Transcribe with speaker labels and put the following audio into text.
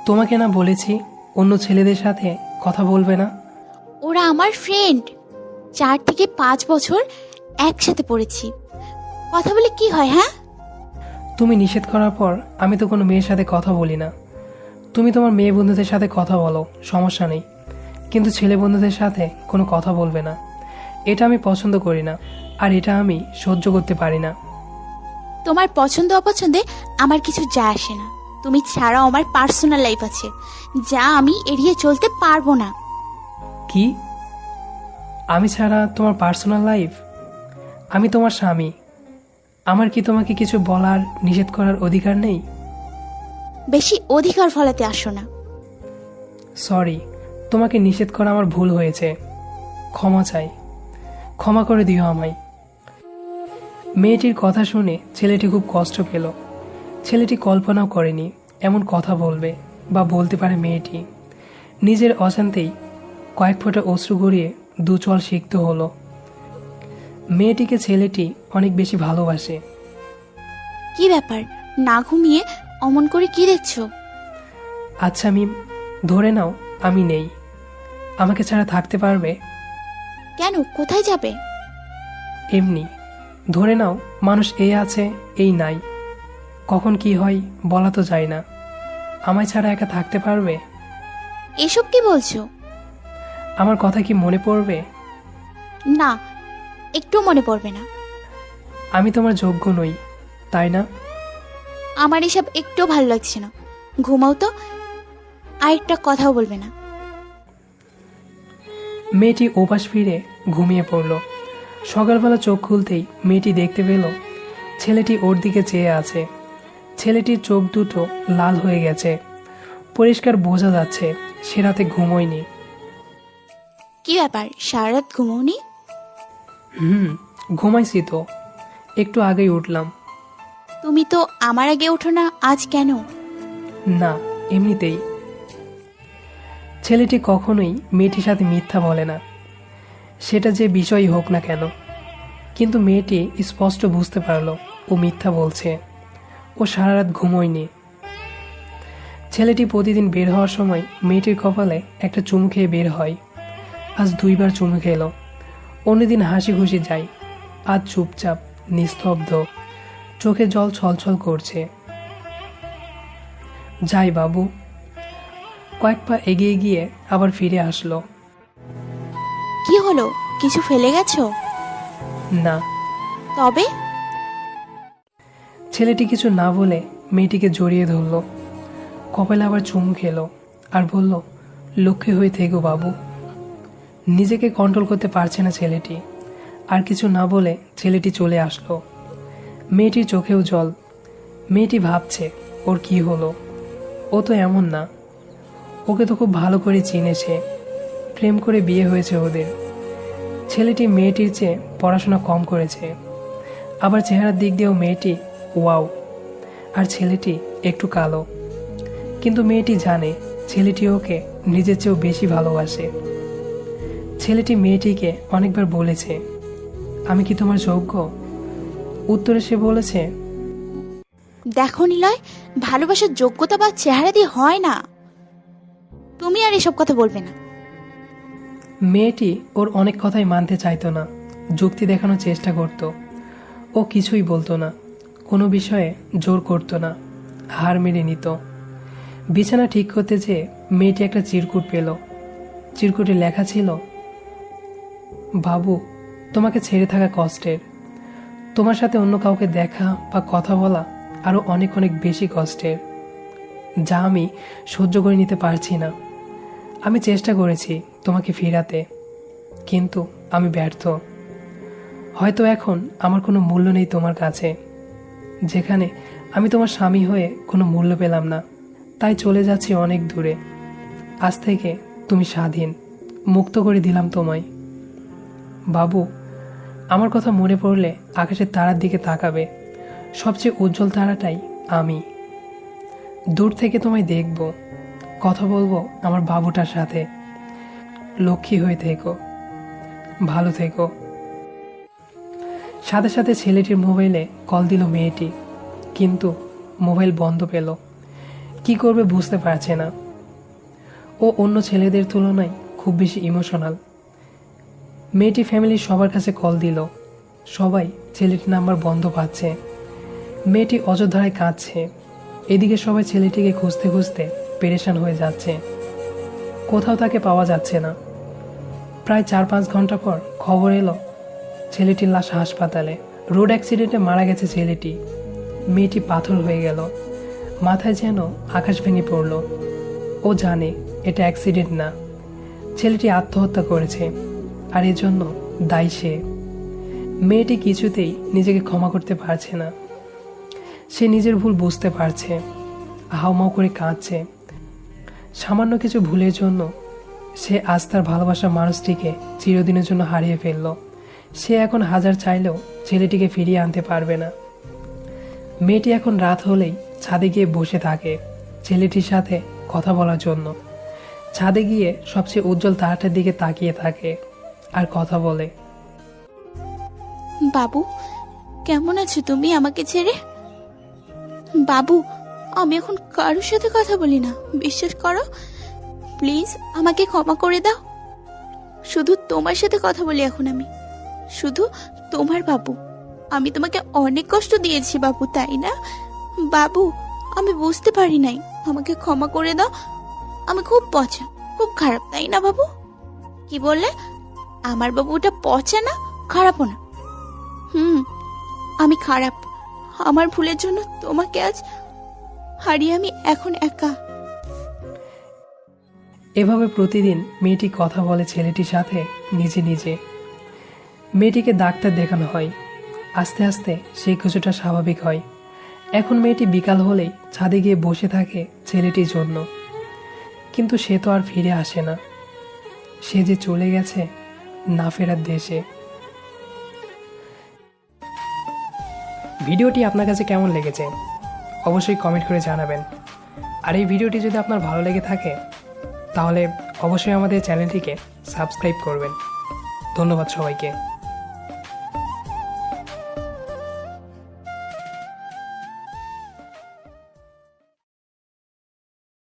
Speaker 1: তোমাকে না বলেছি অন্য ছেলেদের সাথে কথা বলবে না?
Speaker 2: ওরা আমার ফ্রেন্ড। 4 থেকে 5 বছর একসাথে পড়েছি। কথা বলে কি হয়? হ্যাঁ,
Speaker 1: তুমি নিষেধ করার পর আমি তো কোনো মেয়ের সাথে কথা বলি না। তুমি তোমার মেয়ে বন্ধুদের সাথে কথা বলো, সমস্যা নেই, কিন্তু ছেলে বন্ধুদের সাথে কোনো কথা বলবে না। এটা আমি পছন্দ করি না, আর এটা আমি সহ্য করতে পারি না।
Speaker 2: তোমার পছন্দ অপছন্দে আমার কিছু যায় আসে না। তুমি ছাড়াও আমার পার্সোনাল লাইফ আছে, যা আমি এড়িয়ে চলতে পারবো না।
Speaker 1: কি? আমি ছাড়া তোমার পার্সোনাল লাইফ? আমি তোমার স্বামী। আমার কি তোমাকে কিছু বলার, নিষেধ করার অধিকার নেই?
Speaker 2: বেশি অধিকার ফলাতে আসো না।
Speaker 1: সরি, তোমাকে নিষেধ করা আমার ভুল হয়েছে। ক্ষমা চাই, ক্ষমা করে দিও আমায়। মেয়েটির কথা শুনে ছেলেটি খুব কষ্ট পেল। ছেলেটি কল্পনাও করেনি এমন কথা বলবে বা বলতে পারে মেয়েটি। নিজের অজান্তেই কয়েক ফোঁটা অশ্রু গড়িয়ে দুচল সিক্ত হলো। মেয়েটিকে ছেলেটি অনেক বেশি ভালোবাসে।
Speaker 2: কি ব্যাপার, না ঘুমিয়ে অমন করে কি দেখছো?
Speaker 1: আচ্ছা মিম, ধরে নাও আমি নেই, আমাকে ছাড়া থাকতে পারবে?
Speaker 2: কেন, কোথায় যাবে?
Speaker 1: এমনি, ধরে নাও মানুষ এই আছে এই নাই, কখন কি হয় বলা তো যায় না। আমায় ছাড়া একা থাকতে পারবে?
Speaker 2: এসব কি বলছো?
Speaker 1: আমার কথা কি মনে পড়বে?
Speaker 2: না, একটু মনে পড়বে না।
Speaker 1: আমি তোমার যোগ্য নই, তাই না?
Speaker 2: আমার এসব একটু ভালো লাগছে না। ঘুমাও তো, আরেকটা কথাও বলবে না।
Speaker 1: মেয়েটি ওপাশ ফিরে ঘুমিয়ে পড়ল। সকালবেলা চোখ খুলতেই মেয়েটি দেখতে পেল ছেলেটি ওর দিকে চেয়ে আছে। ছেলেটির চোখ দুটো লাল হয়ে গেছে। পরিষ্কার বোঝা যাচ্ছে সে রাতে ঘুমোয়নি।
Speaker 2: কি ব্যাপার, সারা রাত ঘুমোনি?
Speaker 1: ঘুমাইছি তো, একটু আগেই উঠলাম।
Speaker 2: তুমি তো আমার আগে ওঠো না, আজ কেন?
Speaker 1: না, এমনিতেই। ছেলেটি কখনোই মেয়েটির সাথে মিথ্যা বলে না, সেটা যে বিষয়ই হোক না কেন। কিন্তু মেয়েটি স্পষ্ট বুঝতে পারল ও মিথ্যা বলছে। ও সারা রাত ঘুমোয়নি। ছেলেটি প্রতিদিন বের হওয়ার সময় মেয়েটির কপালে একটা চুমু খেয়ে বের হয়। আজ 2 বার চুমু খেলো। অন্যদিন হাসি খুশি যায়, আজ চুপচাপ নিস্তব্ধ, চোখে জল ছলছল করছে। যাই বাবু। কয়েক পা এগিয়ে গিয়ে আবার ফিরে আসলো।
Speaker 2: কি হলো, কিছু ফেলে গেছো?
Speaker 1: না।
Speaker 2: তবে?
Speaker 1: ছেলেটি কিছু না বলে মেয়েটিকে জড়িয়ে ধরল, কপালে আবার চুমু খেলো আর বলল, লক্ষ্মী হয়ে থেকো বাবু। নিজেকে কন্ট্রোল করতে পারছে না ছেলেটি। আর কিছু না বলে ছেলেটি চলে আসলো। মেয়েটির চোখেও জল। মেয়েটি ভাবছে ওর কি হলো। ও তো এমন না, ওকে তো খুব ভালো করে চিনেছে, প্রেম করে বিয়ে হয়েছে ওদের। ছেলেটি মেয়েটির চেয়ে পড়াশোনা কম করেছে, আবার চেহারার দিক দিয়েও মেয়েটি ওয়াও, আর ছেলেটি একটু কালো। কিন্তু মেয়েটি জানে ছেলেটি ওকে নিজের চেয়েও বেশি ভালোবাসে। ছেলেটি মেয়েটিকে অনেকবার বলেছে, আমি কি তোমার যোগ্য? উত্তরে সে বলেছে,
Speaker 2: দেখো নিলয়, ভালোবাসার যোগ্যতা বা চেহারা দিয়ে হয় না। তুমি আর এসব কথা বলবে না।
Speaker 1: মেয়েটি ওর অনেক কথাই মানতে চাইতো না, যুক্তি দেখানোর চেষ্টা করত। ও কিছুই বলতো না, কোনো বিষয়ে জোর করতো না, হার মেনে নিত। বিছানা ঠিক করতে যেয়ে মেয়েটি একটা চিরকুট পেল। চিরকুটে লেখা ছিল, বাবু, তোমাকে ছেড়ে থাকা কষ্টের। তোমার সাথে অন্য কাউকে দেখা বা কথা বলা আরও অনেক অনেক বেশি কষ্টের, যা আমি সহ্য করে নিতে পারছি না। আমি চেষ্টা করেছি তোমাকে ফিরাতে, কিন্তু আমি ব্যর্থ। হয়তো এখন আমার কোনো মূল্য নেই তোমার কাছে, যেখানে আমি তোমার স্বামী হয়ে কোনো মূল্য পেলাম না, তাই চলে যাচ্ছি অনেক দূরে। আজ থেকে তুমি স্বাধীন, মুক্ত করে দিলাম তোমায়। বাবু, আমার কথা মনে পড়লে আকাশের তারার দিকে তাকাবে। সবচেয়ে উজ্জ্বল তারাটাই আমি। দূর থেকে তোমায় দেখব, কথা বলবো আমার বাবুটার সাথে। লক্ষ্মী হয়ে থেকো, ভালো থেকো। সাথে সাথে ছেলেটির মোবাইলে কল দিল মেয়েটি, কিন্তু মোবাইল বন্ধ পেল। কি করবে বুঝতে পারছে না। ও অন্য ছেলেদের তুলনায় খুব বেশি ইমোশনাল। মেয়েটি ফ্যামিলির সবার কাছে কল দিল, সবাই ছেলেটির নাম্বার বন্ধ পাচ্ছে। মেয়েটি অযোধ্যায় কাঁদছে, এদিকে সবাই ছেলেটিকে খুঁজতে খুঁজতে পেরেশান হয়ে যাচ্ছে। কোথাও তাকে পাওয়া যাচ্ছে না। প্রায় 4-5 ঘন্টা পর খবর এলো ছেলেটির লাশ হাসপাতালে। রোড অ্যাক্সিডেন্টে মারা গেছে ছেলেটি। মেয়েটি পাথর হয়ে গেল, মাথায় যেন আকাশ ভেঙে পড়ল। ও জানে এটা অ্যাক্সিডেন্ট না, ছেলেটি আত্মহত্যা করেছে, আর এজন্য দায়ী সে। মেয়েটি কিছুতেই নিজেকে ক্ষমা করতে পারছে না। সে নিজের ভুল বুঝতে পারছে, হাউমাউ করে কাঁদছে। সামান্য কিছু ভুলের জন্য সে আজ তার ভালোবাসার মানুষটিকে চিরদিনের জন্য হারিয়ে ফেলল। সে এখন হাজার চাইলেও ছেলেটিকে ফিরিয়ে আনতে পারবে না। মেয়েটি এখন রাত হলেই ছাদে গিয়ে বসে থাকে ছেলেটির সাথে কথা বলার জন্য। ছাদে গিয়ে সবচেয়ে উজ্জ্বল তারাটার দিকে তাকিয়ে থাকে আর কথা বলে।
Speaker 2: বাবু, কেমন আছো তুমি আমাকে ছেড়ে? বাবু, আমি এখন কারোর সাথে কথা বলি না, বিশ্বাস করো। প্লিজ আমাকে ক্ষমা করে দাও। শুধু তোমার সাথে কথা বলি এখন আমি, শুধু তোমার বাবু। আমি তোমাকে অনেক কষ্ট দিয়েছি বাবু, তাই না? বাবু, আমি বুঝতে পারি নাই, আমাকে ক্ষমা করে দাও। আমি খুব পচা, খুব খারাপ, তাই না বাবু? কি বললে? আমার বাবুটা পচা না, খারাপও না? আমি খারাপ। আমার ভুলের জন্য তোমাকে আজ হারিয়ে আমি এখন একা।
Speaker 1: এভাবে প্রতিদিন মেয়েটি কথা বলে ছেলেটির সাথে নিজে নিজে। মেয়েটিকে ডাক্তার দেখানো হয়, আস্তে আস্তে সে কিছুটা স্বাভাবিক হয়। এখন মেয়েটি বিকাল হলেই ছাদে গিয়ে বসে থাকে ছেলেটির জন্য। কিন্তু সে তো আর ফিরে আসে না, সে যে চলে গেছে না ফেরার দেশে। ভিডিওটি আপনার কাছে কেমন লেগেছে অবশ্যই কমেন্ট করে জানাবেন। আর এই ভিডিওটি যদি আপনার ভালো লেগে থাকে তাহলে অবশ্যই আমাদের চ্যানেলটিকে সাবস্ক্রাইব করবেন। ধন্যবাদ সবাইকে।